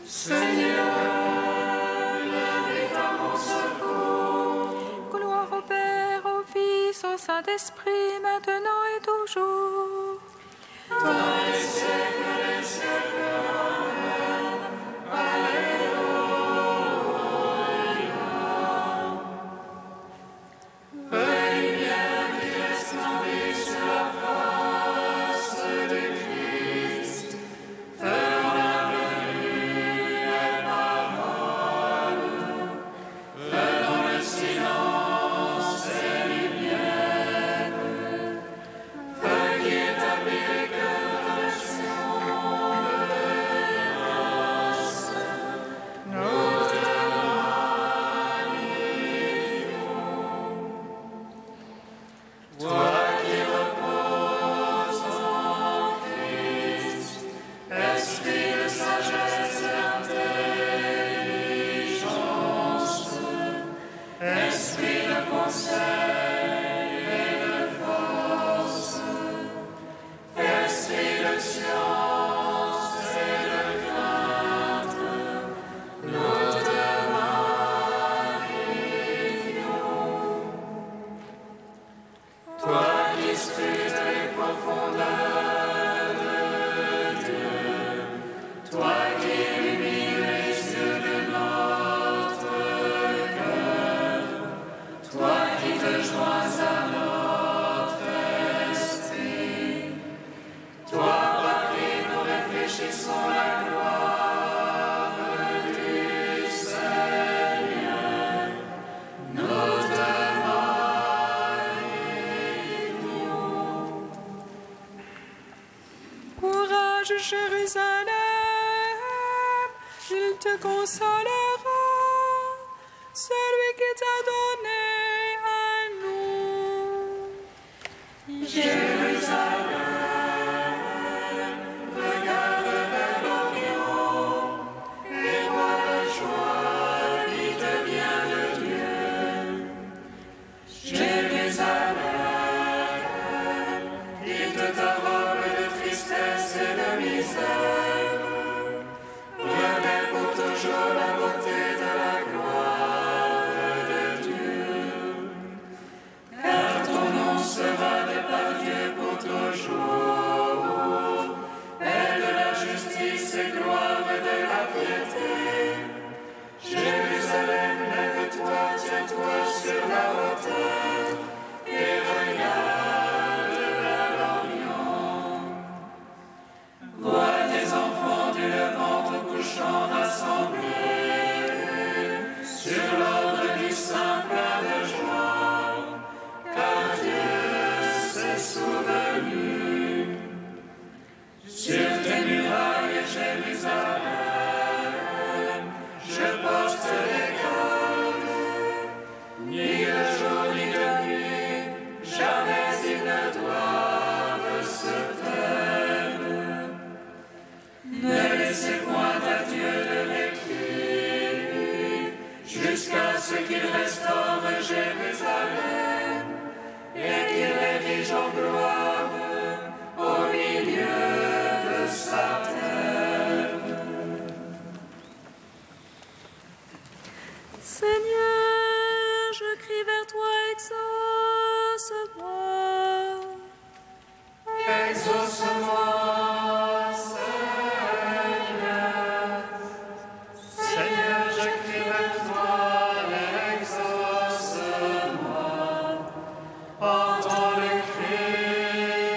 Seigneur, viens vite à mon secours. Gloire au Père, au Fils, au Saint-Esprit, maintenant et toujours. Dans les siècles des siècles. Amen. Alléluia. Veuille bien qui resplendit sur la face du Christ. Faisons la venue et parole. Faisons le silence et lumière. Feu qui établit les cœurs de l'action de grâce. Nous te magnifions. Toi qui reposes en Christ, esprit de sagesse et d'intelligence, esprit de conseil et de force, esprit de science et de crainte, nous te magnifions. Toi qui scrutes les profondeurs de Dieu, toi qui illumines les yeux de notre cœur, toi qui te joins à notre esprit, toi par qui nous réfléchissons la gloire du Seigneur, nous te magnifions. Courage, Jérusalem, il te consolera, celui qui t'a donné à nous. Jérusalem, regarde vers l'Orient et vois la joie qui te vient de Dieu. Jérusalem, quitte ta robe de tristesse et de misère. Revêt pour toujours la beauté de la gloire de Dieu. Car ton nom sera de par Dieu pour toujours. Paix de la justice et gloire de la piété. Jérusalem, lève-toi, tiens-toi sur la hauteur et regarde vers l'Orient. Vois tes enfants du levant au couchant rassemblés sur l'ordre du Saint plein de joie, car Dieu s'est souvenu. Sur tes murailles, Jérusalem, je poste les gardes. Ni de jour ni de nuit, jamais ils ne doivent se taire. Ne laissez point à Dieu de répit, jusqu'à ce qu'il restaure Jérusalem et qu'il érige en gloire au milieu de sa terre. Seigneur, je crie vers toi, exauce-moi. Exauce-moi, Seigneur. Seigneur, je crie vers toi, exauce-moi. Entends le cri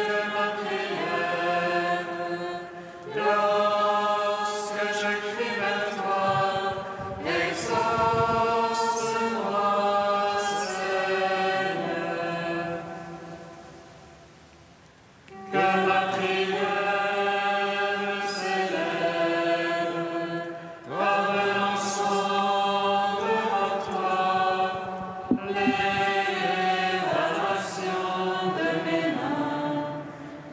de ma prière. Lorsque je crie vers toi, exauce-moi, Seigneur. Que ma prière s'élève comme l'encens devant toi, l'élévation de mes mains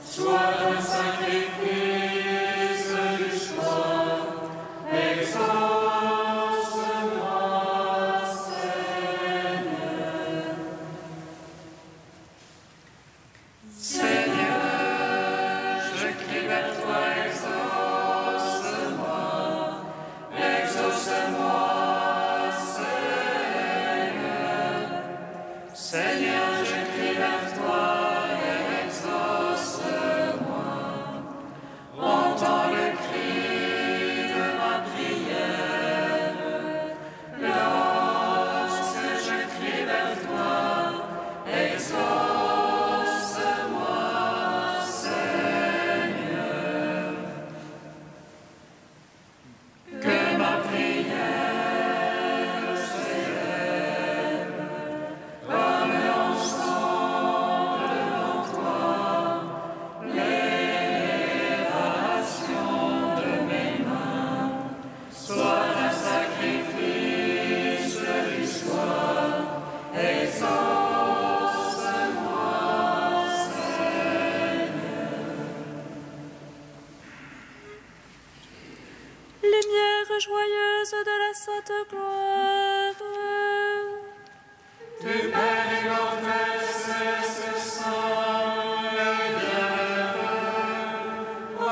soit un sacrifice du joie. Exauce-moi, Seigneur. Seigneur, je crie vers toi, exauce-moi. joyeuse de la Sainte Gloire. Du Père immortel, céleste, saint et bienheureux, ô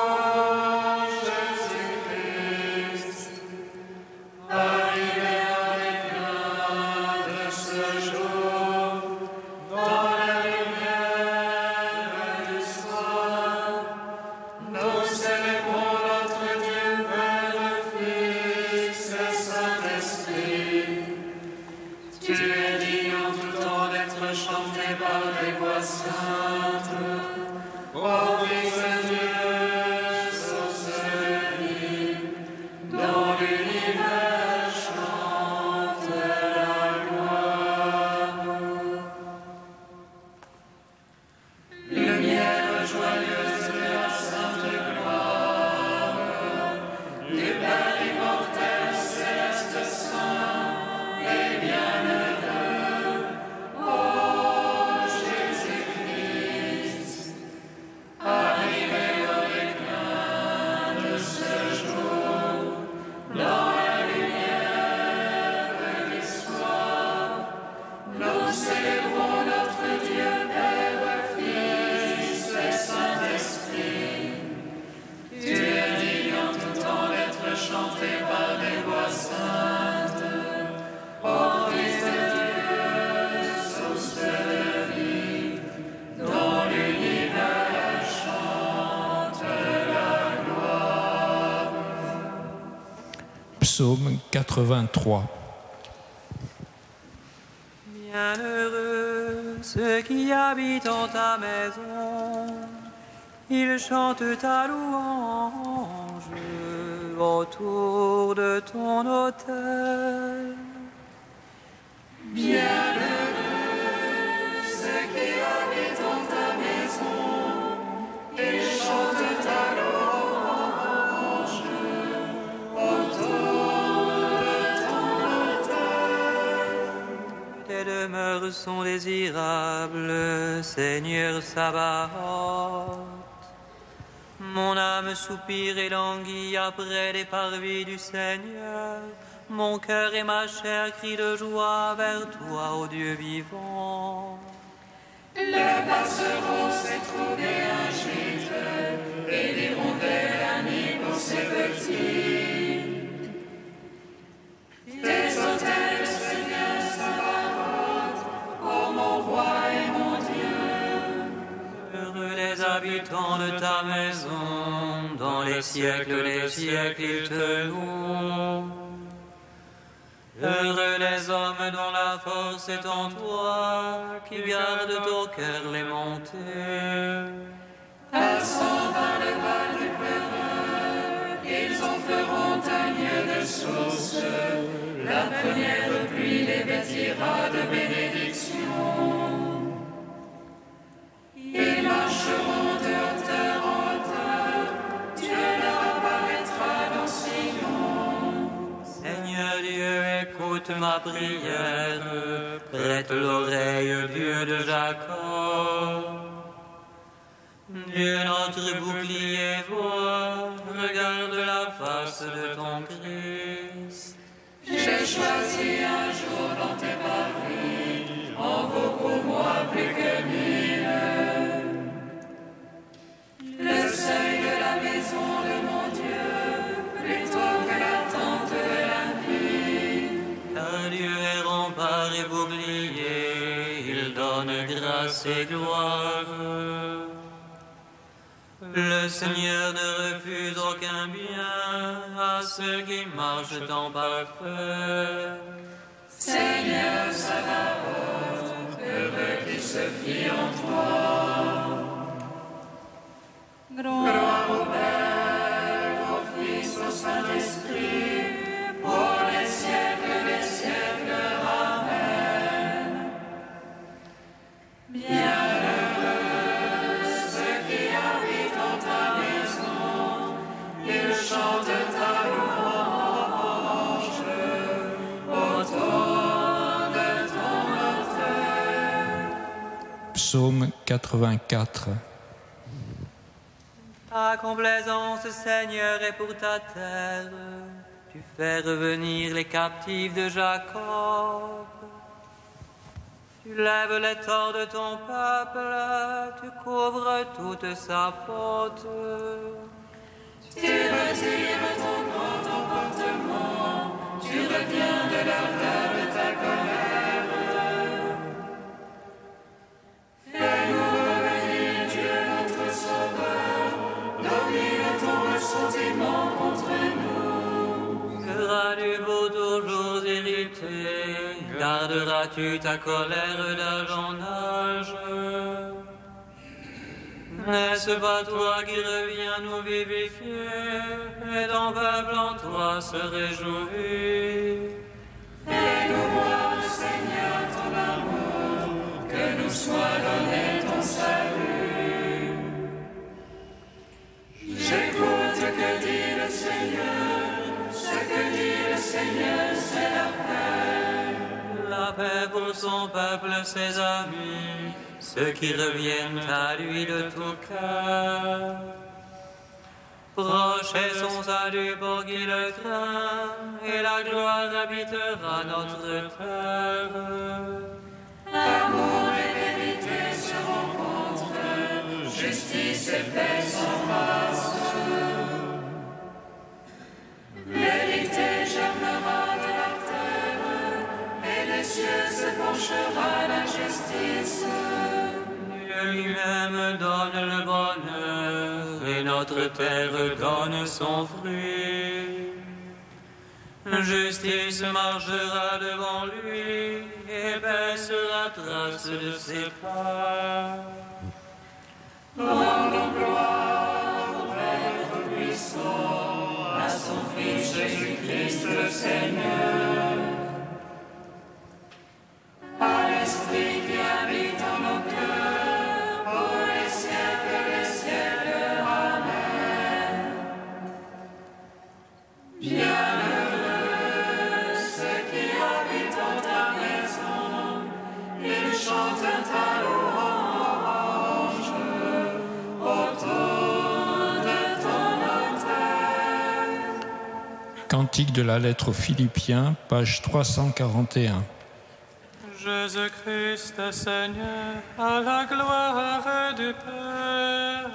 Jésus-Christ, arrivé à l'éclat de ce jour, dans la lumière du soir, nous célébrons notre Dieu, Père, Fils et Saint-Esprit. Tu es digne en tout temps d'être chanté par des voix saintes. Ô Fils de Dieu, source de vie, dont l'univers chante la gloire. Lumière joyeuse de la sainte gloire, du Père immortel, céleste, saint et bienheureux, ô Jésus-Christ, arrivé au déclin de ce jour, dans la lumière de l'histoire, nous célébrons notre Dieu, Père, Fils et Saint-Esprit. Tu es digne en tout temps d'être chanté par des voix saintes. Ô Fils de Dieu, source de vie, dont l'univers chante la gloire. Psaume 83. Bienheureux ceux qui habitent en ta maison, ils chantent ta louange autour de ton autel. Bienheureux ceux qui habitent en ta maison, ils chantent ta louange autour de ton autel. Tes demeures sont désirables, Seigneur Sabaoth. Mon âme soupire et languit après les parvis du Seigneur. Mon cœur et ma chair crient de joie vers toi, ô Dieu vivant. Le passereau s'est trouvé un gîte et l'hirondelle un nid pour ses petits. Tes autels, Seigneur Sabaoth, ô mon roi et mon Dieu. Heureux les habitants de ta maison, dans les siècles ils te louent. Heureux les hommes dont la force est en toi, qui gardent au cœur les montées. Passant par le val du pleureur, ils en feront un lieu de source. La première pluie les vêtira de bénédiction. Ils marcheront de hauteur en hauteur, Dieu leur apparaîtra dans Sion. Seigneur Dieu, écoute ma prière, prête l'oreille, Dieu de Jacob. Dieu notre bouclier voit, regarde la face de ton Christ. J'ai choisi un jour dans tes parvis, en vaut pour moi plus que 1000. Le seuil de la maison de mon Dieu, plutôt que la tente de la nuit. Car Dieu est rempart et bouclier, il donne grâce et gloire. Le Seigneur ne refuse aucun bien à ceux qui marchent en parfait. Seigneur Sabaoth, heureux qui se fie en toi. Gloire au Père, au Fils, au Saint-Esprit, pour les siècles des siècles. Amen. Bienheureux ceux qui habitent en ta maison, ils chantent ta louange autour de ton autel. Psaume 84. Ta complaisance, Seigneur, est pour ta terre, Tu fais revenir les captifs de Jacob. Tu lèves les torts de ton peuple, tu couvres toute sa faute. Tu retires ton grand emportement, tu reviens de l'ardeur de ta colère. Fais-nous revenir, Dieu notre Sauveur, domine ton ressentiment contre nous. Seras-tu pour toujours irrité? Garderas-tu ta colère d'âge en âge? N'est-ce pas toi qui reviens nous vivifier, et ton peuple en toi se réjouit? Fais-nous voir, Seigneur, ton amour, que nous soit donné ton salut. J'écoute que dit le Seigneur, ce que dit le Seigneur, c'est la paix. La paix pour son peuple, ses amis, ceux qui reviennent à lui de tout cœur. Proche est son salut pour qui le craint, et la gloire habitera notre terre. Amour et vérité se rencontrent, justice et paix s'embrassent. Vérité germera de la terre, et des cieux se penchera la justice. Dieu lui-même donne le bonheur, et notre terre donne son fruit. Justice marchera devant lui, et paix sera trace de ses pas. Rendons gloire au Père puissant, à son Fils Jésus-Christ le Seigneur, à l'Esprit qui habite en nos cœurs, pour les siècles des siècles. Amen. Bienheureux ceux qui habitent en ta maison, ils chantent ta louange autour de ton autel. Cantique de la lettre aux Philippiens, page 341. Jésus-Christ, Seigneur, à la gloire du Père.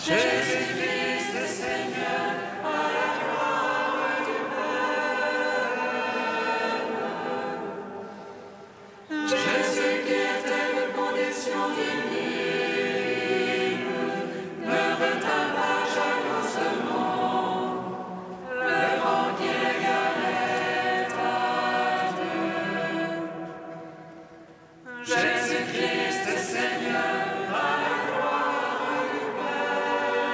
Jésus-Christ, Seigneur, à la gloire du Père. Jésus qui était de condition divine, ne retint pas jalousement le rang qui égalait à Dieu. Jésus-Christ, Seigneur, à la gloire du Père.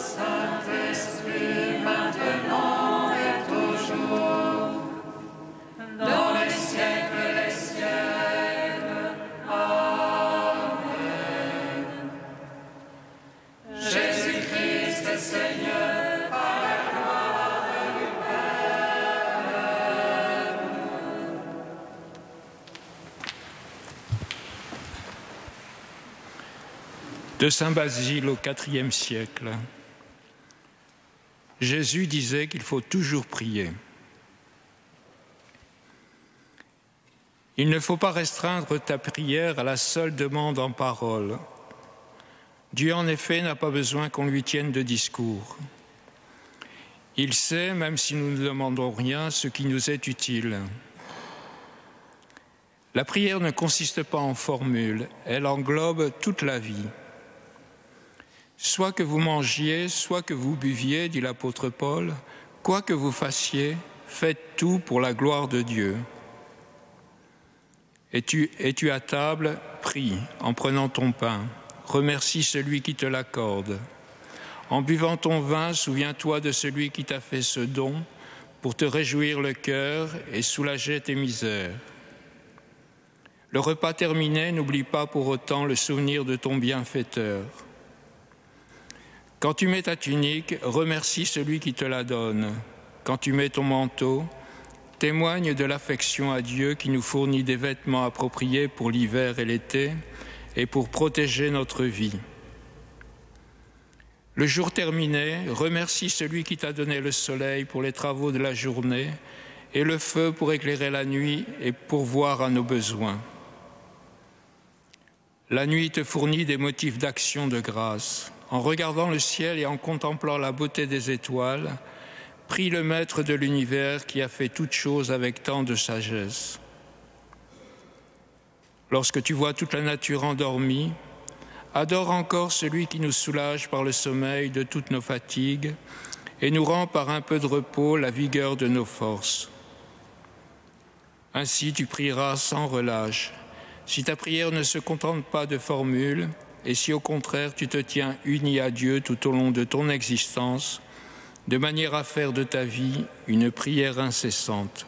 Saint-Esprit, maintenant et toujours, dans les siècles des siècles. Amen. Jésus-Christ est Seigneur, par la gloire du Père. De Saint Basile au IVe siècle. Jésus disait qu'il faut toujours prier. Il ne faut pas restreindre ta prière à la seule demande en parole. Dieu, en effet, n'a pas besoin qu'on lui tienne de discours. Il sait, même si nous ne demandons rien, ce qui nous est utile. La prière ne consiste pas en formules, elle englobe toute la vie. Soit que vous mangiez, soit que vous buviez, dit l'apôtre Paul, quoi que vous fassiez, faites tout pour la gloire de Dieu. Es-tu à table? Prie en prenant ton pain. Remercie celui qui te l'accorde. En buvant ton vin, souviens-toi de celui qui t'a fait ce don pour te réjouir le cœur et soulager tes misères. Le repas terminé, n'oublie pas pour autant le souvenir de ton bienfaiteur. Quand tu mets ta tunique, remercie celui qui te la donne. Quand tu mets ton manteau, témoigne de l'affection à Dieu qui nous fournit des vêtements appropriés pour l'hiver et l'été et pour protéger notre vie. Le jour terminé, remercie celui qui t'a donné le soleil pour les travaux de la journée et le feu pour éclairer la nuit et pourvoir à nos besoins. La nuit te fournit des motifs d'action de grâce. En regardant le ciel et en contemplant la beauté des étoiles, prie le Maître de l'univers qui a fait toutes choses avec tant de sagesse. Lorsque tu vois toute la nature endormie, adore encore celui qui nous soulage par le sommeil de toutes nos fatigues et nous rend par un peu de repos la vigueur de nos forces. Ainsi tu prieras sans relâche. Si ta prière ne se contente pas de formules, et si au contraire tu te tiens uni à Dieu tout au long de ton existence, de manière à faire de ta vie une prière incessante.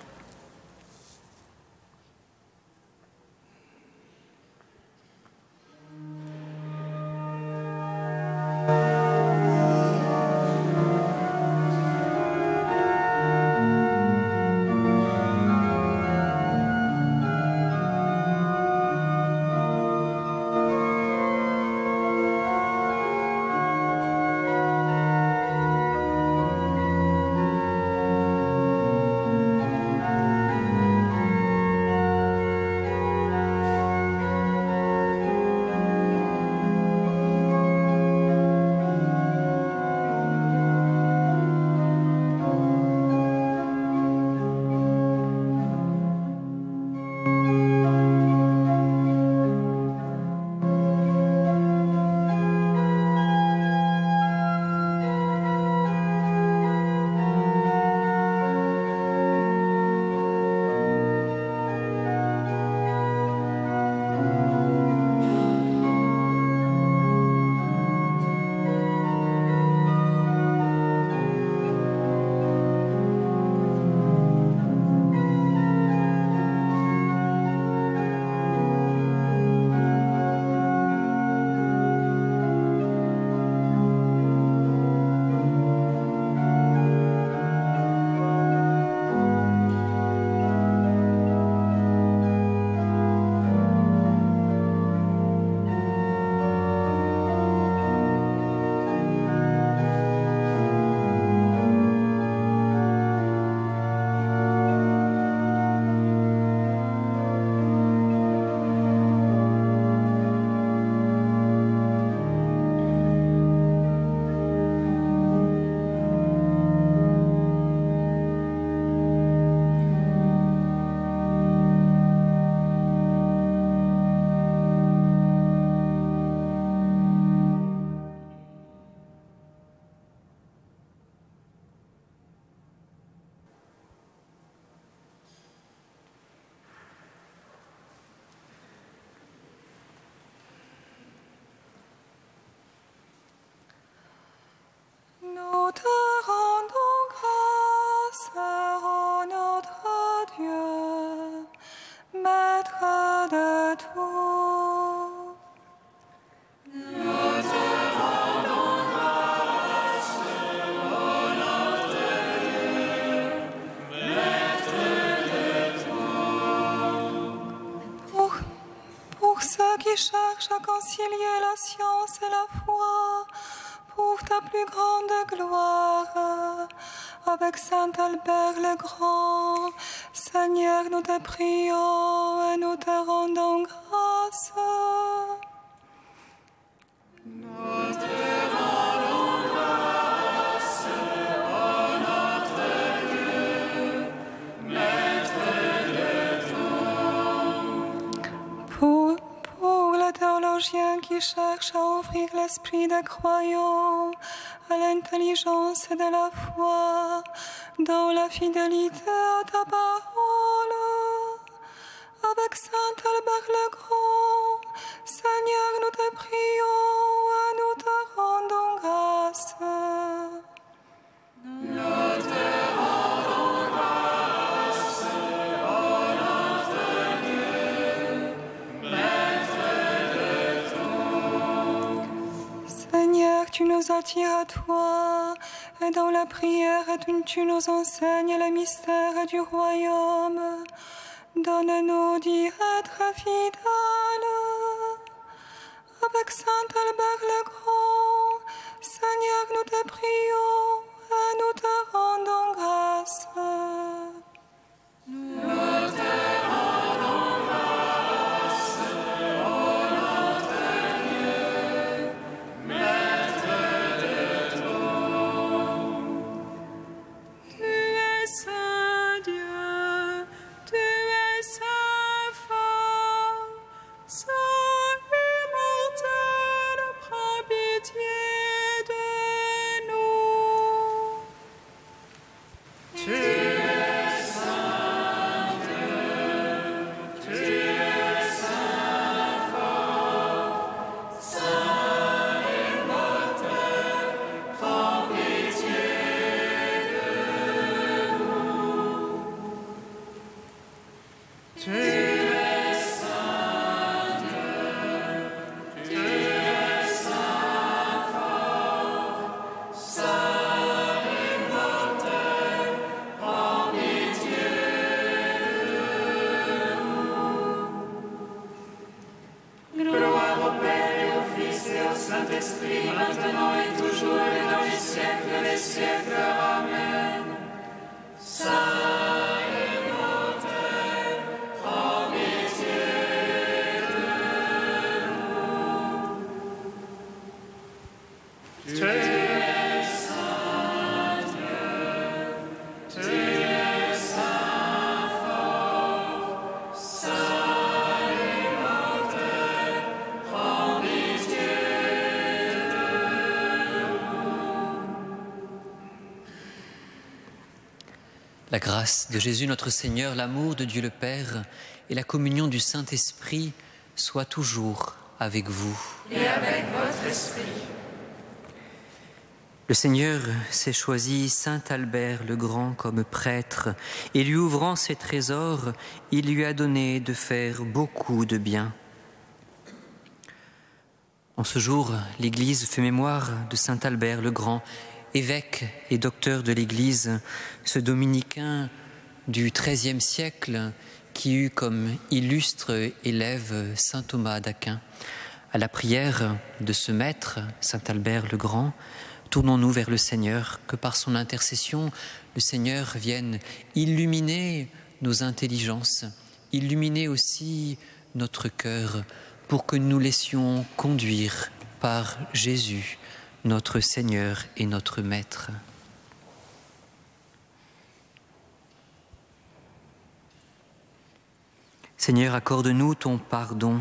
cherches à concilier la science et la foi pour ta plus grande gloire. Avec Saint Albert le Grand, Seigneur, nous te prions et nous te rendons grâce. Nous te rendons grâce, ô notre Dieu, Maître de tout. Pour les théologiens qui cherchent à ouvrir l'esprit des croyants à l'intelligence de la foi, dans la fidélité à ta parole, avec Saint Albert le Grand, Seigneur, nous te prions et nous te rendons grâce. Nous te rendons grâce, ô notre Dieu, Maître de tout. Seigneur, tu nous attires à toi, et dans la prière, tu nous enseignes les mystères du royaume. Donne-nous d'y être fidèles. Avec Saint Albert le Grand, Seigneur, nous te prions et nous te rendons grâce. Nous te rendons grâce, ô notre Dieu, Maître de tout. Tu es Saint Dieu, tu es Saint fort, Saint immortel, prends pitié de nous. Tu es Saint Dieu, tu es Saint fort, Saint immortel, prends pitié de nous. Tu es Saint Dieu, tu es Saint fort, Saint immortel, prends pitié de nous. Gloire au Père et au Fils et au Saint-Esprit, maintenant et toujours et dans les siècles des siècles. Amen. Saint immortel, prends pitié de nous. Tu es Saint Dieu, tu es Saint fort, Saint immortel, prends pitié de nous. La grâce de Jésus notre Seigneur, l'amour de Dieu le Père et la communion du Saint-Esprit soient toujours avec vous. Et avec votre esprit. Le Seigneur s'est choisi Saint Albert le Grand comme prêtre et lui ouvrant ses trésors, il lui a donné de faire beaucoup de bien. En ce jour, l'Église fait mémoire de Saint Albert le Grand, évêque et docteur de l'Église, ce dominicain du XIIIe siècle qui eut comme illustre élève Saint Thomas d'Aquin. À la prière de ce maître, Saint Albert le Grand, tournons-nous vers le Seigneur, que par son intercession, le Seigneur vienne illuminer nos intelligences, illuminer aussi notre cœur, pour que nous nous laissions conduire par Jésus, notre Seigneur et notre Maître. Seigneur, accorde-nous ton pardon.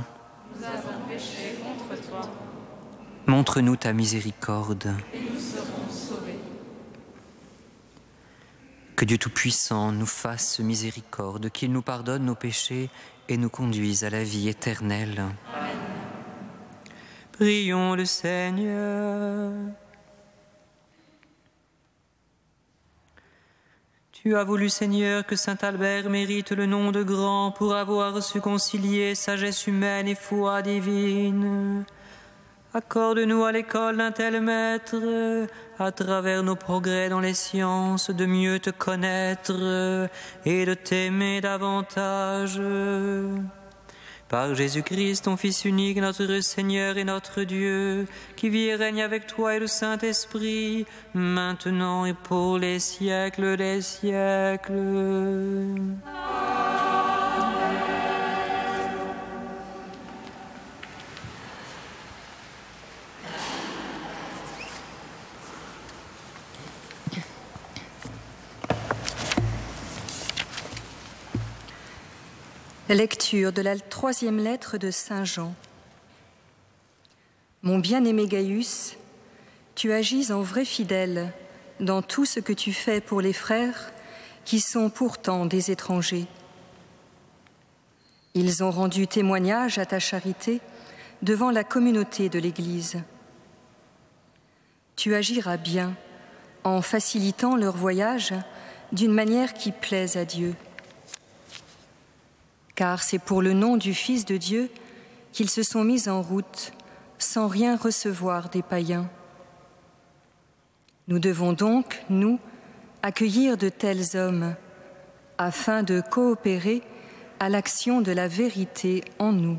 Nous avons péché contre toi, Montre-nous ta miséricorde. et nous serons sauvés. Que Dieu Tout-Puissant nous fasse miséricorde, qu'il nous pardonne nos péchés et nous conduise à la vie éternelle. Amen. Prions le Seigneur. Tu as voulu, Seigneur, que Saint Albert mérite le nom de grand pour avoir su concilier sagesse humaine et foi divine. Accorde-nous à l'école d'un tel maître, à travers nos progrès dans les sciences, de mieux te connaître et de t'aimer davantage. Par Jésus-Christ, ton Fils unique, notre Seigneur et notre Dieu, qui vit et règne avec toi et le Saint-Esprit, maintenant et pour les siècles des siècles. Lecture de la 3e lettre de Saint Jean. Mon bien-aimé Gaius, tu agis en vrai fidèle dans tout ce que tu fais pour les frères qui sont pourtant des étrangers. Ils ont rendu témoignage à ta charité devant la communauté de l'Église. Tu agiras bien en facilitant leur voyage d'une manière qui plaise à Dieu. Car c'est pour le nom du Fils de Dieu qu'ils se sont mis en route sans rien recevoir des païens. Nous devons donc, nous, accueillir de tels hommes afin de coopérer à l'action de la vérité en nous.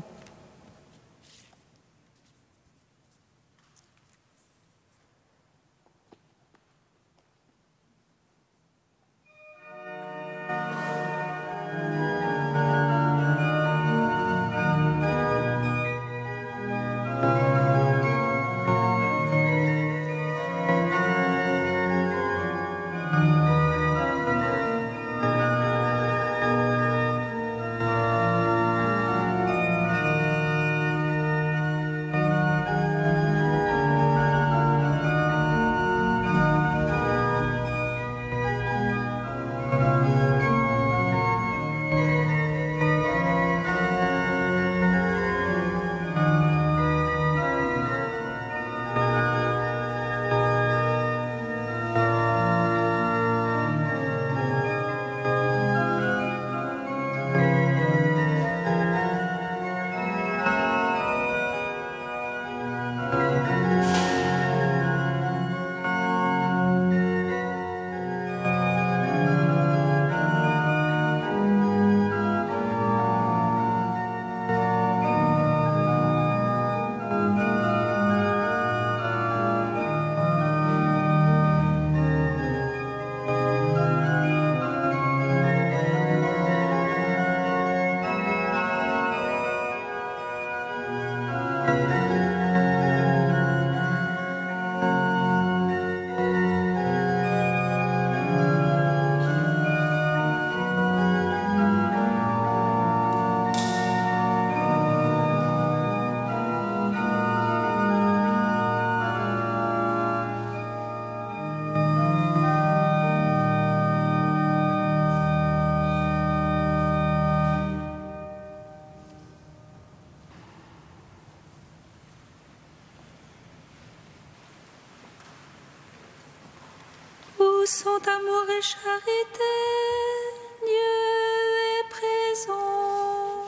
Sont amour et charité, Dieu est présent.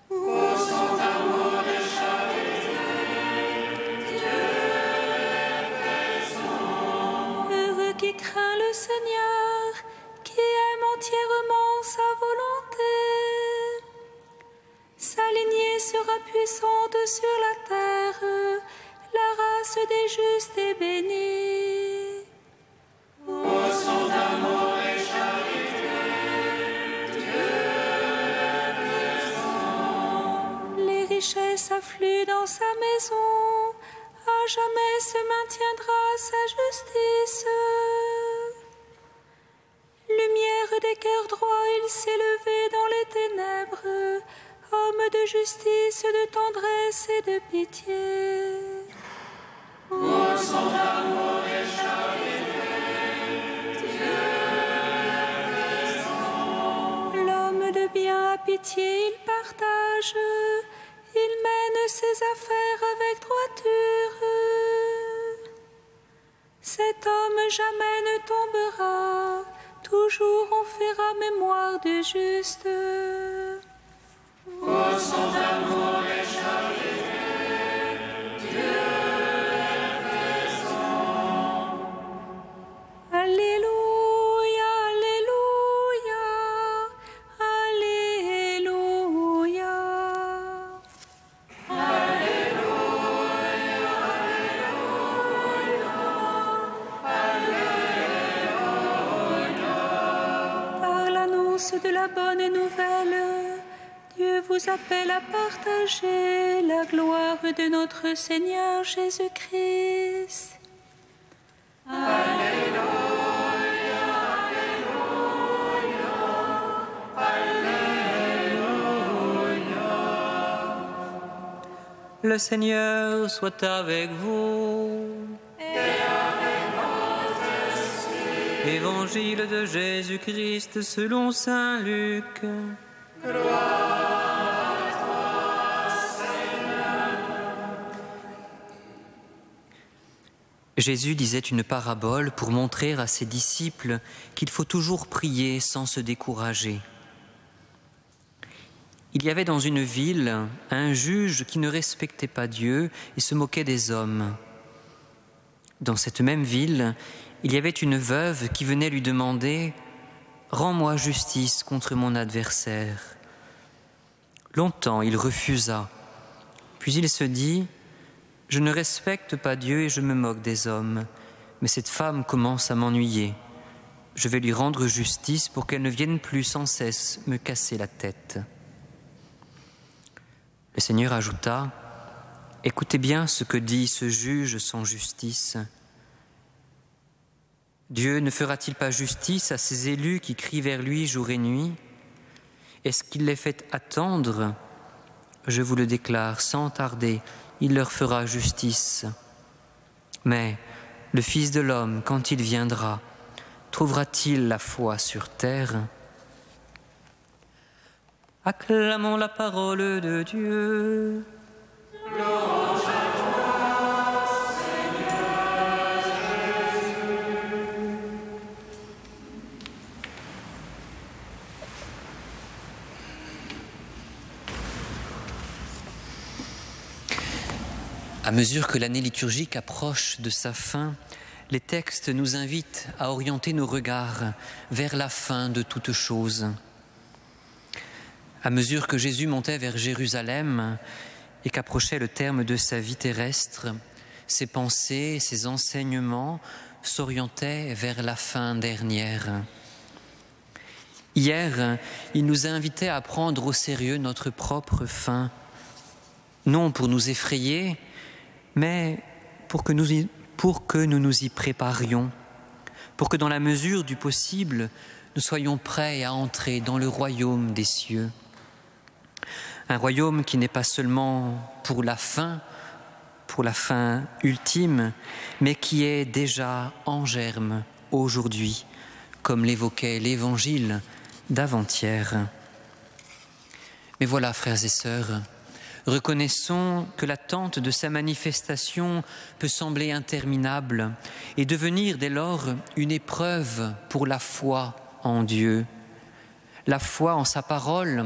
Où sont amour et charité, Dieu est présent. Heureux qui craint le Seigneur, qui aime entièrement sa volonté. Sa lignée sera puissante sur la terre, la race des justes est bénie. Richesse afflue dans sa maison, à jamais se maintiendra sa justice. Lumière des cœurs droits, il s'est levé dans les ténèbres, homme de justice, de tendresse et de pitié. Où sont amour et charité, Dieu est présent. L'homme de bien a pitié, il partage. Il mène ses affaires avec droiture. Cet homme jamais ne tombera, toujours on fera mémoire du juste. Où sont amour et charité, Dieu est présent. Alléluia, Alléluia, Alléluia. l'annonce de la bonne nouvelle, Dieu vous appelle à partager la gloire de notre Seigneur Jésus-Christ. Alléluia, Alléluia. Le Seigneur soit avec vous. Évangile de Jésus-Christ selon saint Luc. Gloire à toi, Seigneur. Jésus disait une parabole pour montrer à ses disciples qu'il faut toujours prier sans se décourager. Il y avait dans une ville un juge qui ne respectait pas Dieu et se moquait des hommes. Dans cette même ville, il y avait une veuve qui venait lui demander « Rends-moi justice contre mon adversaire ». Longtemps, il refusa. Puis il se dit « Je ne respecte pas Dieu et je me moque des hommes, mais cette femme commence à m'ennuyer. Je vais lui rendre justice pour qu'elle ne vienne plus sans cesse me casser la tête. » Le Seigneur ajouta « Écoutez bien ce que dit ce juge sans justice. Dieu ne fera-t-il pas justice à ses élus qui crient vers lui jour et nuit? Est-ce qu'il les fait attendre? Je vous le déclare, sans tarder, il leur fera justice. Mais le Fils de l'homme, quand il viendra, trouvera-t-il la foi sur terre? Acclamons la parole de Dieu. Louange à toi, Seigneur Jésus. À mesure que l'année liturgique approche de sa fin, les textes nous invitent à orienter nos regards vers la fin de toutes choses. À mesure que Jésus montait vers Jérusalem et qu'approchait le terme de sa vie terrestre, ses pensées, ses enseignements s'orientaient vers la fin dernière. Hier, il nous a invités à prendre au sérieux notre propre fin, non pour nous effrayer, mais pour que nous nous y préparions, pour que dans la mesure du possible, nous soyons prêts à entrer dans le royaume des cieux. Un royaume qui n'est pas seulement pour la fin ultime, mais qui est déjà en germe aujourd'hui, comme l'évoquait l'Évangile d'avant-hier. Mais voilà, frères et sœurs, reconnaissons que l'attente de sa manifestation peut sembler interminable et devenir dès lors une épreuve pour la foi en Dieu, la foi en sa parole,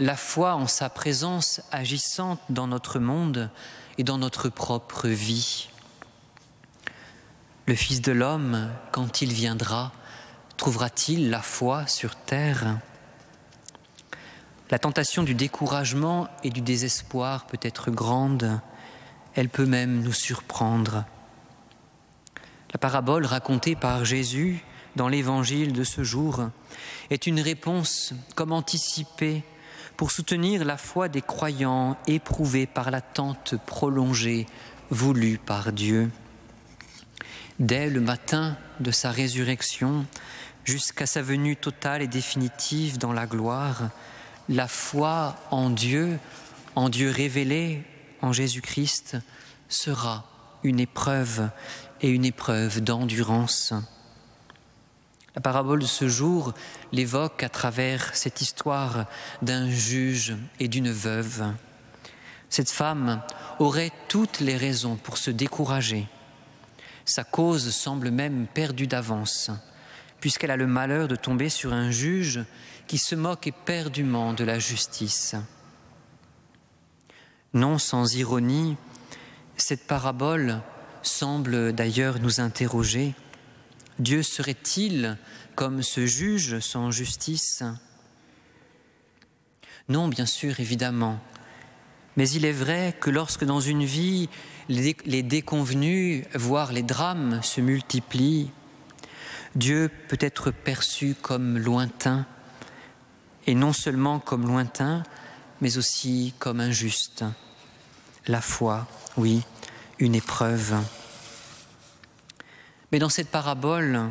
la foi en sa présence agissante dans notre monde et dans notre propre vie. Le Fils de l'homme, quand il viendra, trouvera-t-il la foi sur terre? La tentation du découragement et du désespoir peut être grande, elle peut même nous surprendre. La parabole racontée par Jésus dans l'évangile de ce jour est une réponse comme anticipée pour soutenir la foi des croyants éprouvés par l'attente prolongée voulue par Dieu. Dès le matin de sa résurrection jusqu'à sa venue totale et définitive dans la gloire, la foi en Dieu révélé en Jésus-Christ, sera une épreuve et une épreuve d'endurance. La parabole de ce jour l'évoque à travers cette histoire d'un juge et d'une veuve. Cette femme aurait toutes les raisons pour se décourager. Sa cause semble même perdue d'avance, puisqu'elle a le malheur de tomber sur un juge qui se moque éperdument de la justice. Non sans ironie, cette parabole semble d'ailleurs nous interroger. Dieu serait-il comme ce juge sans justice? Non, bien sûr, évidemment. Mais il est vrai que lorsque dans une vie, les déconvenues, voire les drames se multiplient, Dieu peut être perçu comme lointain, et non seulement comme lointain, mais aussi comme injuste. La foi, oui, une épreuve. Mais dans cette parabole,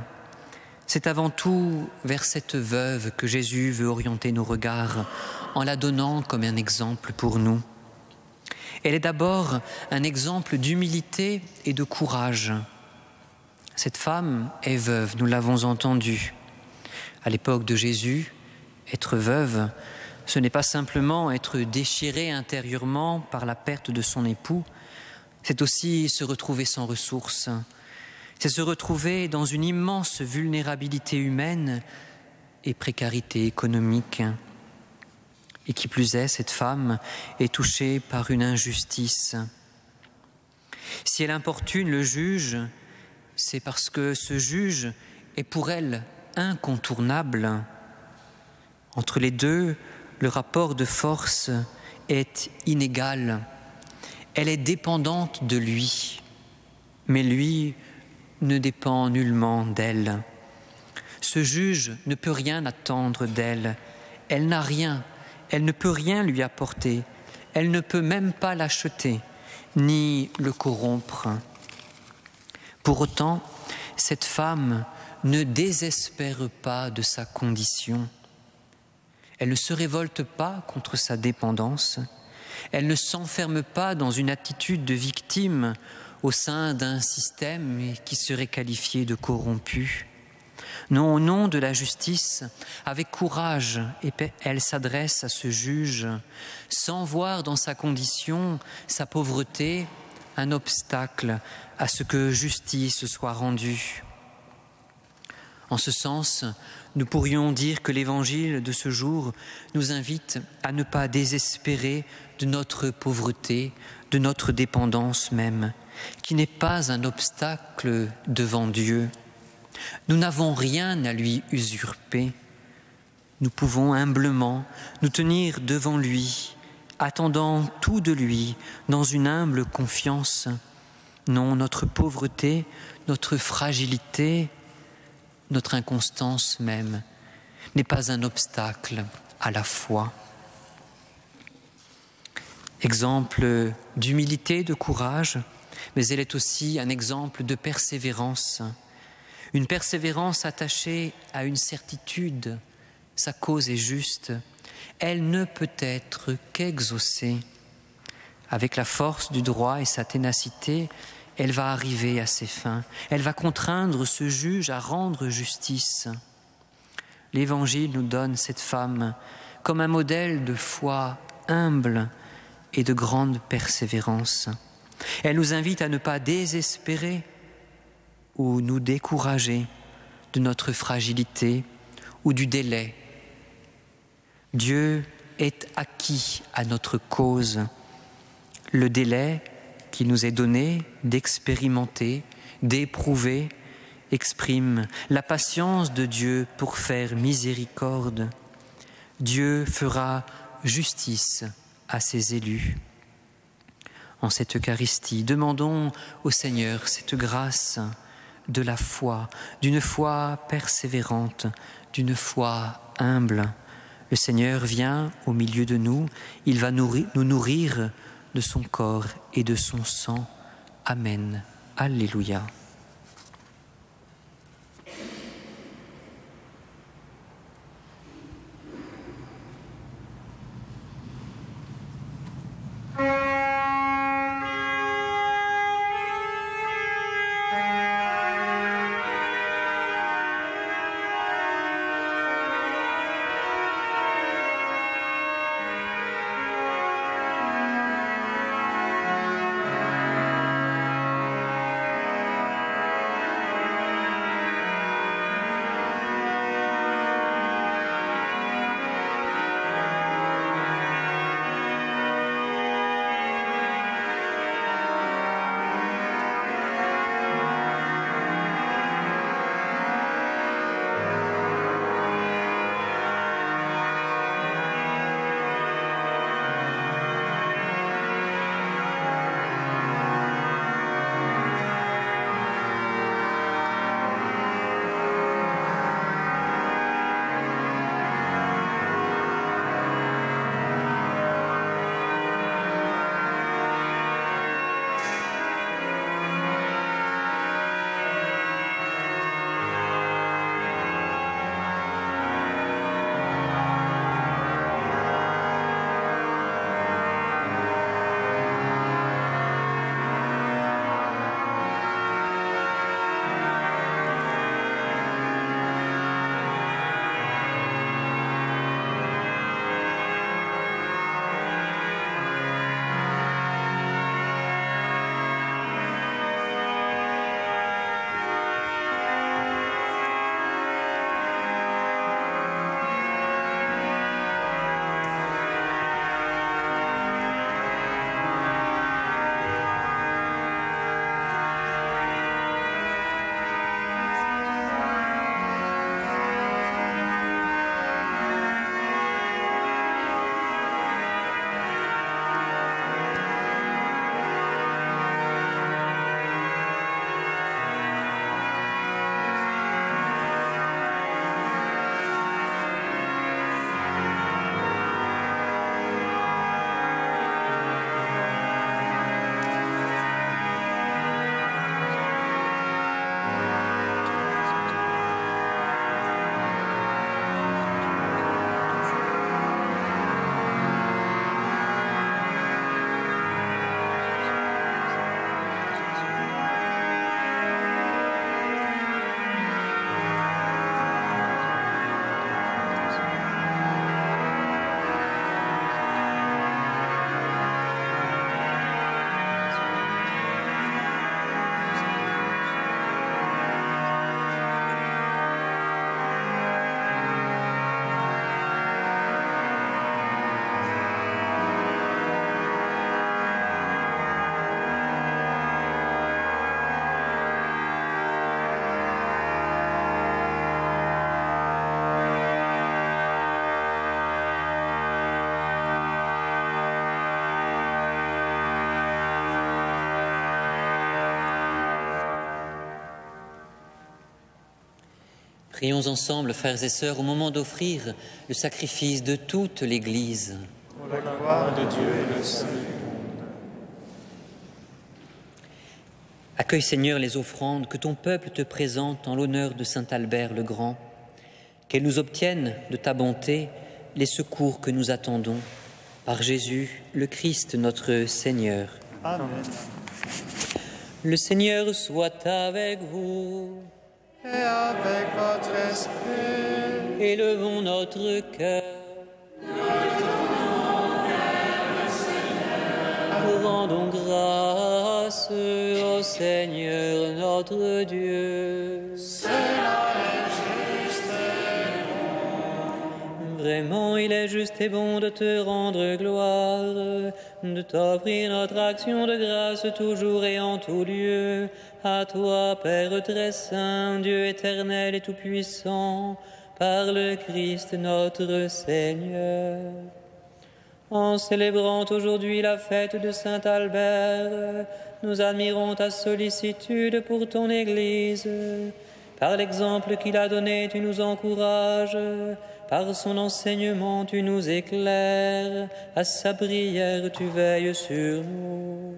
c'est avant tout vers cette veuve que Jésus veut orienter nos regards en la donnant comme un exemple pour nous. Elle est d'abord un exemple d'humilité et de courage. Cette femme est veuve, nous l'avons entendu. À l'époque de Jésus, être veuve, ce n'est pas simplement être déchirée intérieurement par la perte de son époux, c'est aussi se retrouver sans ressources. C'est se retrouver dans une immense vulnérabilité humaine et précarité économique. Et qui plus est, cette femme est touchée par une injustice. Si elle importune le juge, c'est parce que ce juge est pour elle incontournable. Entre les deux, le rapport de force est inégal. Elle est dépendante de lui, mais lui ne dépend nullement d'elle. Ce juge ne peut rien attendre d'elle. Elle n'a rien, elle ne peut rien lui apporter. Elle ne peut même pas l'acheter, ni le corrompre. Pour autant, cette femme ne désespère pas de sa condition. Elle ne se révolte pas contre sa dépendance. Elle ne s'enferme pas dans une attitude de victime au sein d'un système qui serait qualifié de corrompu. Non, au nom de la justice, avec courage, elle s'adresse à ce juge, sans voir dans sa condition, sa pauvreté, un obstacle à ce que justice soit rendue. En ce sens, nous pourrions dire que l'Évangile de ce jour nous invite à ne pas désespérer de notre pauvreté, de notre dépendance même, qui n'est pas un obstacle devant Dieu. Nous n'avons rien à lui usurper. Nous pouvons humblement nous tenir devant lui, attendant tout de lui dans une humble confiance. Non, notre pauvreté, notre fragilité, notre inconstance même n'est pas un obstacle à la foi. Exemple d'humilité, de courage, mais elle est aussi un exemple de persévérance. Une persévérance attachée à une certitude, sa cause est juste. Elle ne peut être qu'exaucée. Avec la force du droit et sa ténacité, elle va arriver à ses fins. Elle va contraindre ce juge à rendre justice. L'Évangile nous donne cette femme comme un modèle de foi humble et de grande persévérance. Elle nous invite à ne pas désespérer ou nous décourager de notre fragilité ou du délai. Dieu est acquis à notre cause. Le délai qu'il nous est donné d'expérimenter, d'éprouver, exprime la patience de Dieu pour faire miséricorde. Dieu fera justice à ses élus. En cette Eucharistie, demandons au Seigneur cette grâce de la foi, d'une foi persévérante, d'une foi humble. Le Seigneur vient au milieu de nous, il va nous nourrir de son corps et de son sang. Amen. Alléluia. Prions ensemble, frères et sœurs, au moment d'offrir le sacrifice de toute l'Église. Pour la gloire de Dieu et le salut du monde. Accueille, Seigneur, les offrandes que ton peuple te présente en l'honneur de saint Albert le Grand. Qu'elles nous obtiennent de ta bonté les secours que nous attendons. Par Jésus, le Christ, notre Seigneur. Amen. Le Seigneur soit avec vous. Et avec votre esprit. Élevons notre cœur. Rendons grâce au Seigneur notre Dieu. Vraiment, il est juste et bon de te rendre gloire, de t'offrir notre action de grâce toujours et en tout lieu. À toi, Père très saint, Dieu éternel et tout-puissant, par le Christ notre Seigneur. En célébrant aujourd'hui la fête de Saint Albert, nous admirons ta sollicitude pour ton Église. Par l'exemple qu'il a donné, tu nous encourages. Par son enseignement, tu nous éclaires. À sa prière, tu veilles sur nous.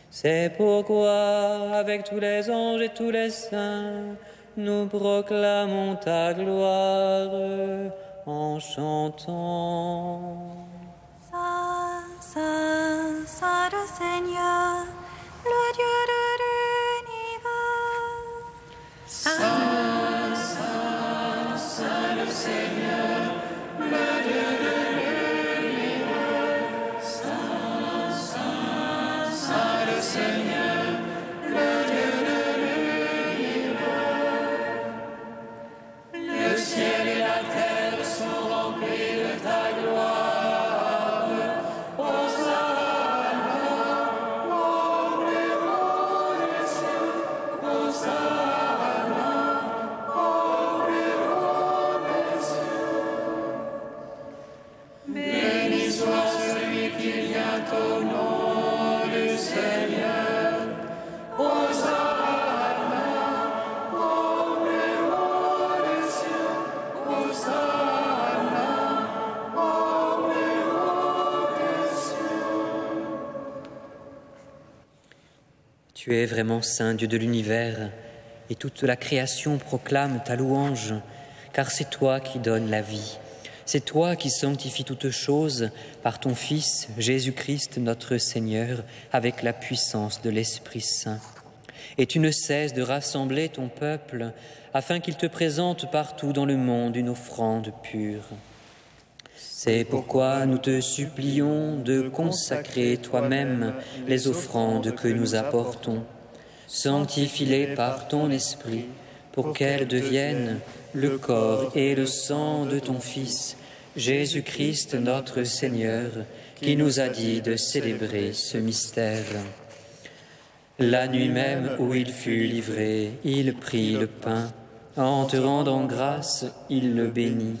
C'est pourquoi, avec tous les anges et tous les saints, nous proclamons ta gloire en chantant. Saint, Saint, Saint le Seigneur, le Dieu de l'univers. Saint, Saint, Saint le Seigneur, le Dieu de l'univers. Saint, Saint, Saint le Seigneur, le Dieu de l'univers. Le ciel et la terre sont remplis de ta gloire. Au nom du Seigneur, Hosanna, au plus haut des cieux, Hosanna, au plus haut des cieux. Tu es vraiment saint, Dieu de l'univers, et toute la création proclame ta louange, car c'est toi qui donnes la vie. C'est toi qui sanctifies toutes choses par ton Fils, Jésus-Christ, notre Seigneur, avec la puissance de l'Esprit Saint. Et tu ne cesses de rassembler ton peuple afin qu'il te présente partout dans le monde une offrande pure. C'est pourquoi nous te supplions de consacrer toi-même les offrandes que nous apportons. Sanctifie-les par ton Esprit, pour qu'elles deviennent le corps et le sang de ton Fils, Jésus-Christ notre Seigneur, qui nous a dit de célébrer ce mystère. La nuit même où il fut livré, il prit le pain. En te rendant grâce, il le bénit,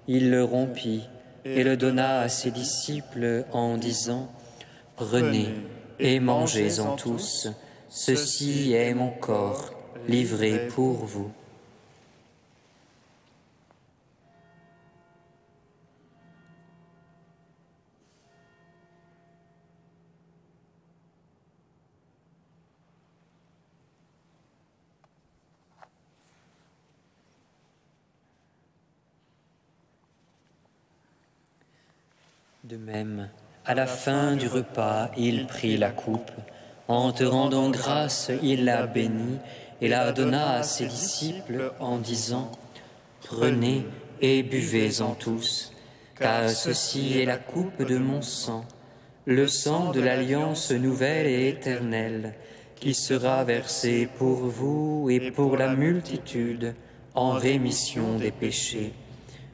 il le rompit et le donna à ses disciples en disant « Prenez et mangez-en tous, ceci est mon corps livré pour vous. » De même, à la fin du repas, il prit la coupe. En te rendant grâce, il la bénit et la donna à ses disciples en disant « Prenez et buvez-en tous, car ceci est la coupe de mon sang, le sang de l'alliance nouvelle et éternelle, qui sera versé pour vous et pour la multitude en rémission des péchés.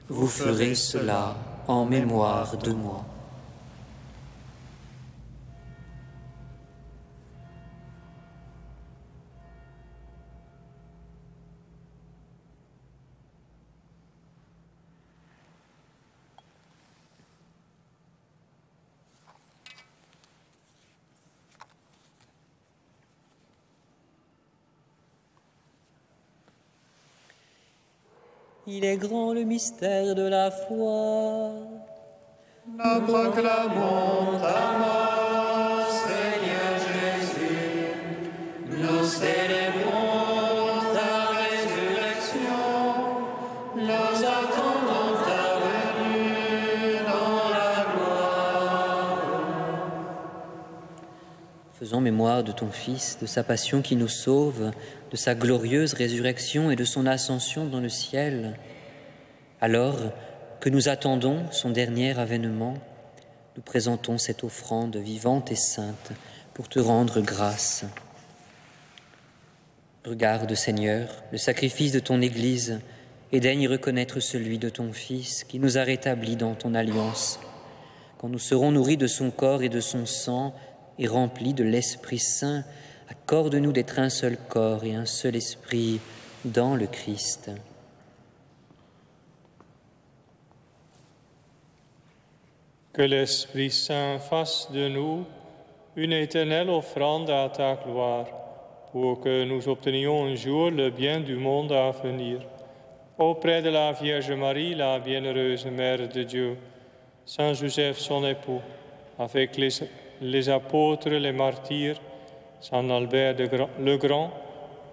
Vous ferez cela en mémoire de moi. » Il est grand le mystère de la foi. Nous proclamons ta mort, Seigneur Jésus. Nous célébrons ta résurrection. Nous attendons ta venue dans la gloire. Faisons mémoire de ton Fils, de sa passion qui nous sauve, de sa glorieuse résurrection et de son ascension dans le ciel. Alors que nous attendons son dernier avènement, nous présentons cette offrande vivante et sainte pour te rendre grâce. Regarde, Seigneur, le sacrifice de ton Église et daigne reconnaître celui de ton Fils qui nous a rétablis dans ton alliance. Quand nous serons nourris de son corps et de son sang et remplis de l'Esprit Saint, accorde-nous d'être un seul corps et un seul esprit dans le Christ. Que l'Esprit Saint fasse de nous une éternelle offrande à ta gloire, pour que nous obtenions un jour le bien du monde à venir. Auprès de la Vierge Marie, la bienheureuse Mère de Dieu, Saint Joseph son époux, avec les apôtres, les martyrs, Saint Albert le Grand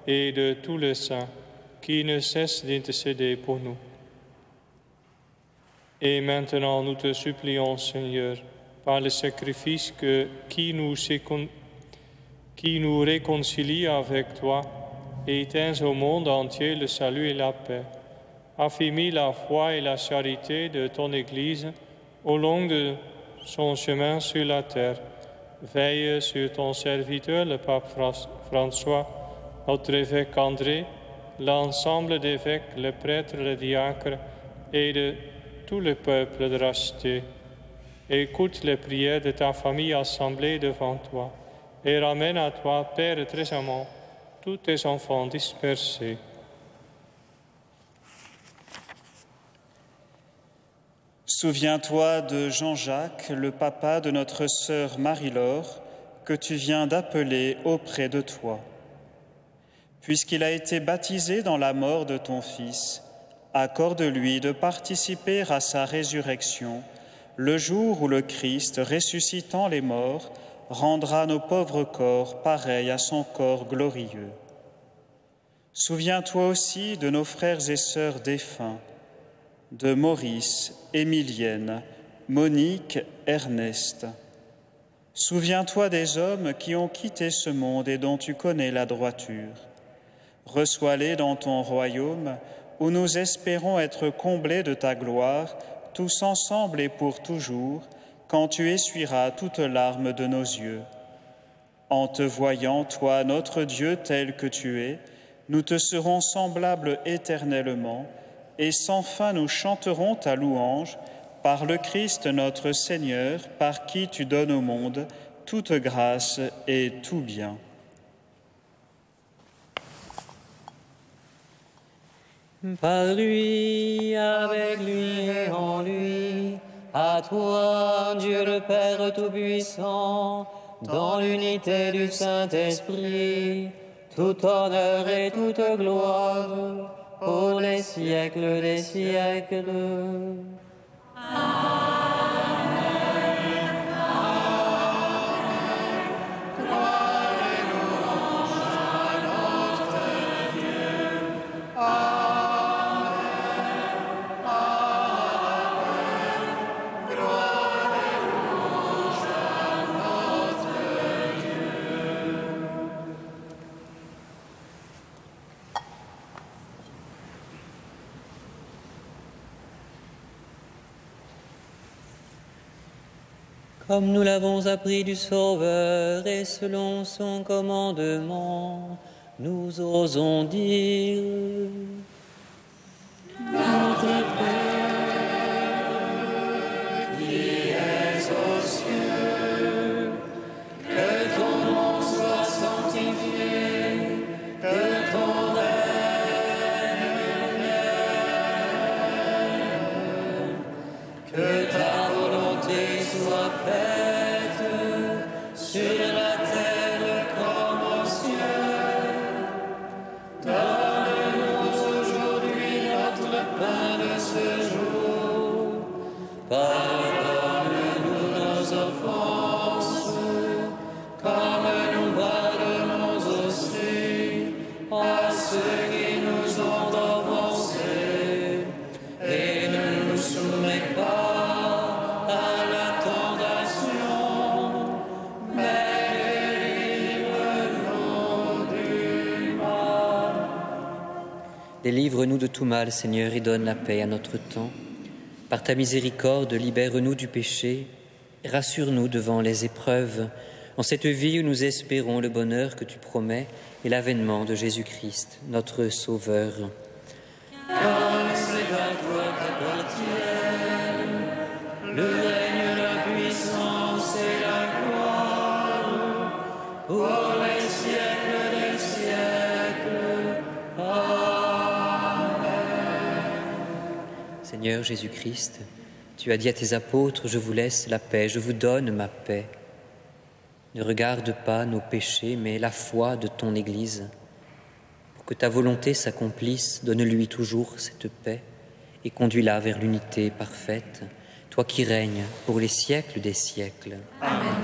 et de tous les saints qui ne cessent d'intercéder pour nous. Et maintenant, nous te supplions, Seigneur, par le sacrifice qui nous réconcilie avec toi, et éteins au monde entier le salut et la paix. Affermis la foi et la charité de ton Église au long de son chemin sur la terre. Veille sur ton serviteur, le pape François, notre évêque André, l'ensemble d'évêques, les prêtres, les diacres et de tout le peuple de racheter. Écoute les prières de ta famille assemblée devant toi et ramène à toi, Père très aimant, tous tes enfants dispersés. Souviens-toi de Jean-Jacques, le papa de notre sœur Marie-Laure, que tu viens d'appeler auprès de toi. Puisqu'il a été baptisé dans la mort de ton Fils, accorde-lui de participer à sa résurrection, le jour où le Christ, ressuscitant les morts, rendra nos pauvres corps pareils à son corps glorieux. Souviens-toi aussi de nos frères et sœurs défunts, de Maurice, Émilienne, Monique, Ernest. Souviens-toi des hommes qui ont quitté ce monde et dont tu connais la droiture. Reçois-les dans ton royaume, où nous espérons être comblés de ta gloire, tous ensemble et pour toujours, quand tu essuieras toute larme de nos yeux. En te voyant, toi, notre Dieu, tel que tu es, nous te serons semblables éternellement, et sans fin nous chanterons ta louange par le Christ notre Seigneur, par qui tu donnes au monde toute grâce et tout bien. Par lui, avec lui et en lui, à toi, Dieu le Père Tout-Puissant, dans l'unité du Saint-Esprit, tout honneur et toute gloire, pour les siècles des siècles. Amen. Gloire et louange à notre Dieu. Amen. Amen. Gloire et louange à notre Dieu. Comme nous l'avons appris du Sauveur et selon son commandement, nous osons dire: Notre Père, qui es aux cieux, que ton nom soit sanctifié, que ton règne vienne, que ta volonté soit faite sur la terre comme aux cieux. Donne-nous ceux qui nous ont offensés, et ne nous soumets pas à la tentation, mais délivre-nous du mal. Délivre-nous de tout mal, Seigneur, et donne la paix à notre temps. Par ta miséricorde, libère-nous du péché, rassure-nous devant les épreuves, en cette vie où nous espérons le bonheur que tu promets et l'avènement de Jésus-Christ, notre Sauveur. Car c'est à toi qu'appartiennent le règne, la puissance et la gloire, pour les siècles des siècles. Amen. Seigneur Jésus-Christ, tu as dit à tes apôtres, je vous laisse la paix, je vous donne ma paix. Ne regarde pas nos péchés, mais la foi de ton Église. Pour que ta volonté s'accomplisse, donne-lui toujours cette paix et conduis-la vers l'unité parfaite, toi qui règnes pour les siècles des siècles. Amen.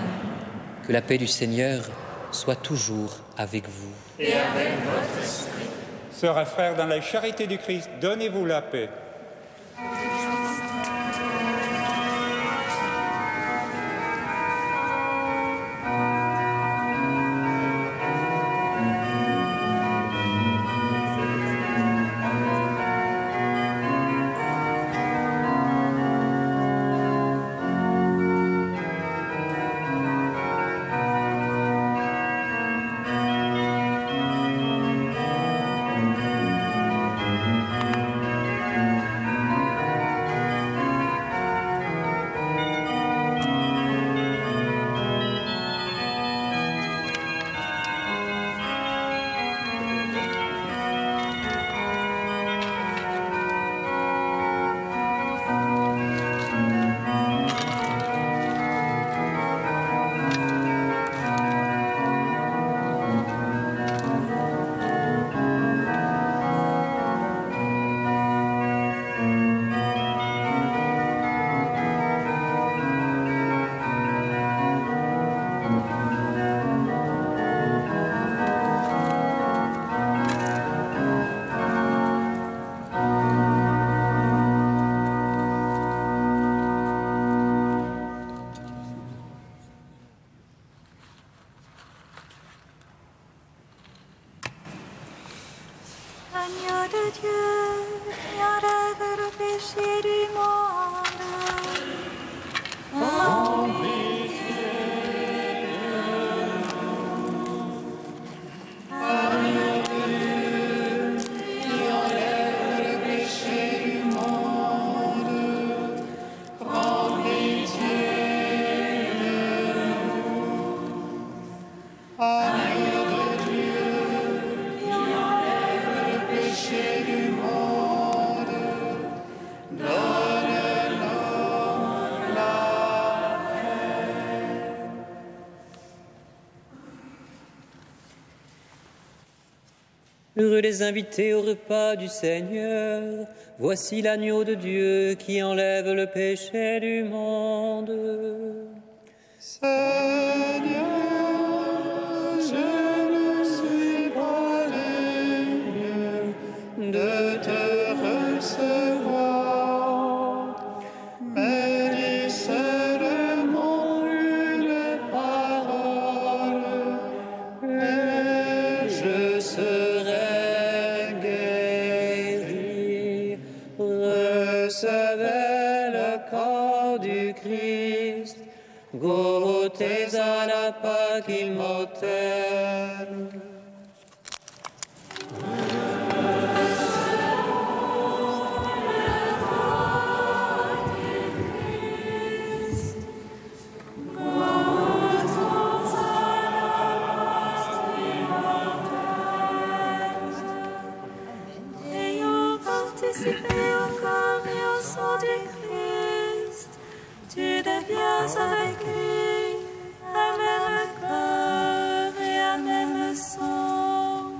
Que la paix du Seigneur soit toujours avec vous. Et avec votre esprit. Sœurs et frères, dans la charité du Christ, donnez-vous la paix. Agneau de Dieu, qui enlève le péché du monde. Oh, Heureux les invités au repas du Seigneur. Voici l'agneau de Dieu qui enlève le péché du monde. Seigneur, je ne suis pas digne de te recevoir, mais dis seulement une parole et je serai guéri. Recevez le corps du Christ, goûtez à la Pâque immortelle. ayant participé au corps et au sang du Christ, tu deviens avec lui un même corps et un même sang.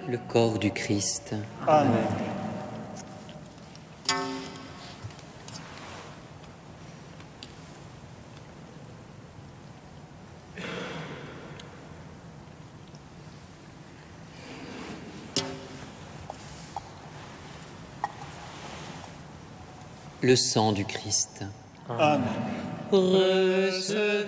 le corps du Christ. Amen. Le sang du Christ. Amen. Recevez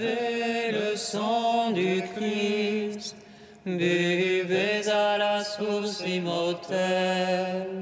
le sang du Christ, buvez à la source immortelle.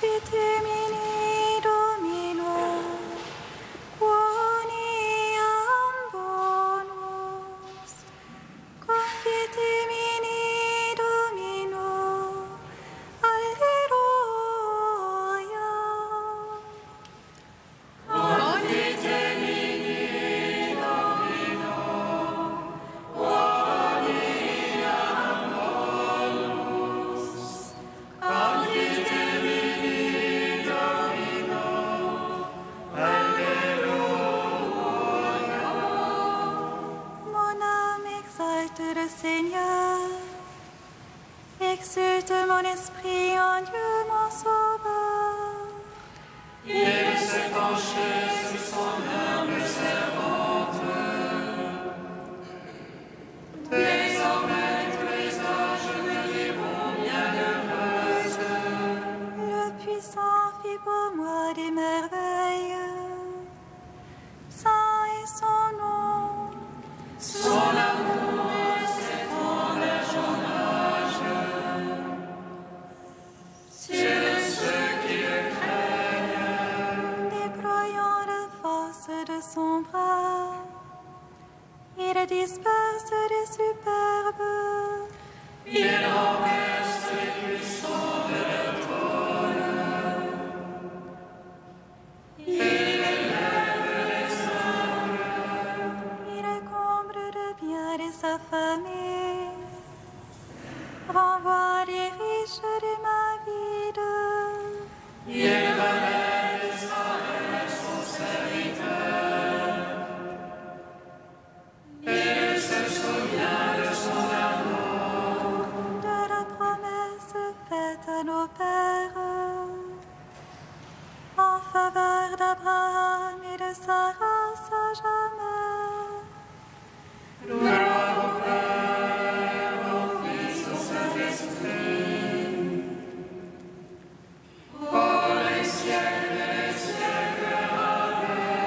Confitemini Domino, quoniam bonus. Confitemini Domino, alleluia. Mon âme exalte le Seigneur, exulte mon esprit en Dieu mon sauveur. Il s'est penché sur son humble servante. Désormais tous les anges me diront bienheureuse. Le puissant fit pour moi des merveilles. Saint est son nom. Son amour s'étend d'un jeune âge. Sur ceux qui le craignent. Déployant la force de son bras, il disperse les superbes. Il renverse les puissants de leur trône. Il élève les humbles. Il comble de bien les affamés, renvoie les riches des mains vides. Il relève Israël, son serviteur. Il se souvient de son amour. De la promesse faite à nos pères, en faveur d'Abraham et de sa race à jamais. Gloire au Père, au Fils, au Saint-Esprit. Pour les siècles et les siècles. Amen.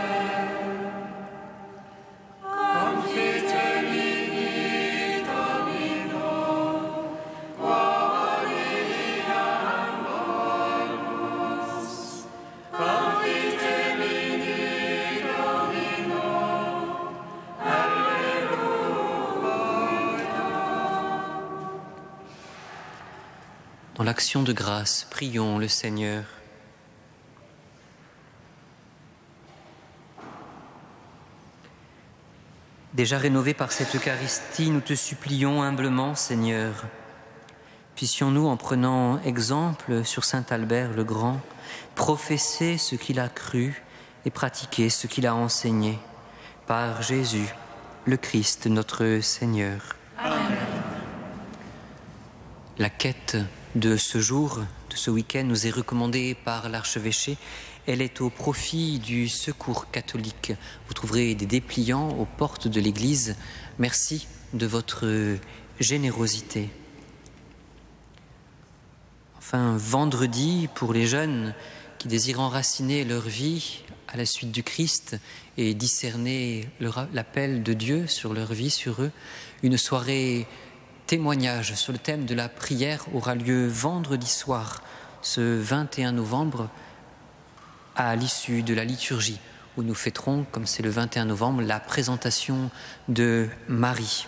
Confitemini Domino, quoniam bonus. Confitemini Domino, Dans l'action de grâce, prions le Seigneur. Déjà rénovés par cette Eucharistie, nous te supplions humblement, Seigneur. Puissions-nous, en prenant exemple sur saint Albert le Grand, professer ce qu'il a cru et pratiquer ce qu'il a enseigné. Par Jésus, le Christ, notre Seigneur. Amen. La quête de ce jour, de ce week-end, nous est recommandée par l'archevêché. Elle est au profit du Secours catholique. Vous trouverez des dépliants aux portes de l'église. Merci de votre générosité. Enfin, vendredi, pour les jeunes qui désirent enraciner leur vie à la suite du Christ et discerner l'appel de Dieu sur leur vie, sur eux, une soirée témoignage sur le thème de la prière aura lieu vendredi soir, ce 21 novembre, à l'issue de la liturgie, où nous fêterons, comme c'est le 21 novembre, la présentation de Marie.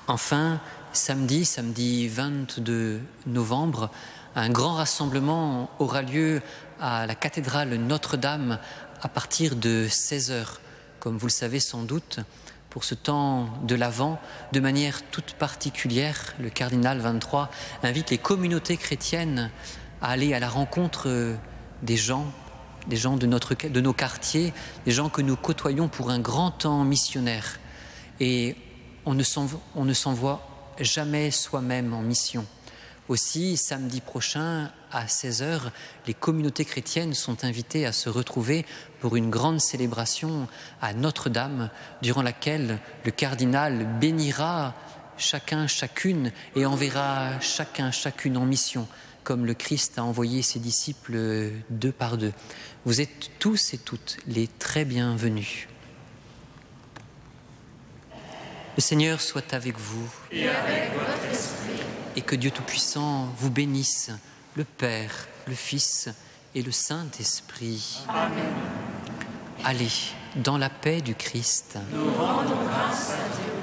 Enfin, samedi 22 novembre, un grand rassemblement aura lieu à la cathédrale Notre-Dame à partir de 16h. Comme vous le savez sans doute, pour ce temps de l'Avent, de manière toute particulière, le cardinal 23 invite les communautés chrétiennes à aller à la rencontre des gens de nos quartiers, des gens que nous côtoyons pour un grand temps missionnaire. Et on ne s'envoie jamais soi-même en mission. Aussi, samedi prochain, à 16h, les communautés chrétiennes sont invitées à se retrouver pour une grande célébration à Notre-Dame, durant laquelle le cardinal bénira chacun, chacune, et enverra chacun, chacune en mission, comme le Christ a envoyé ses disciples 2 par 2. Vous êtes tous et toutes les très bienvenus. Le Seigneur soit avec vous. Et avec votre esprit. Et que Dieu Tout-Puissant vous bénisse, le Père, le Fils et le Saint-Esprit. Amen. Allez, dans la paix du Christ. Nous rendons grâce à Dieu.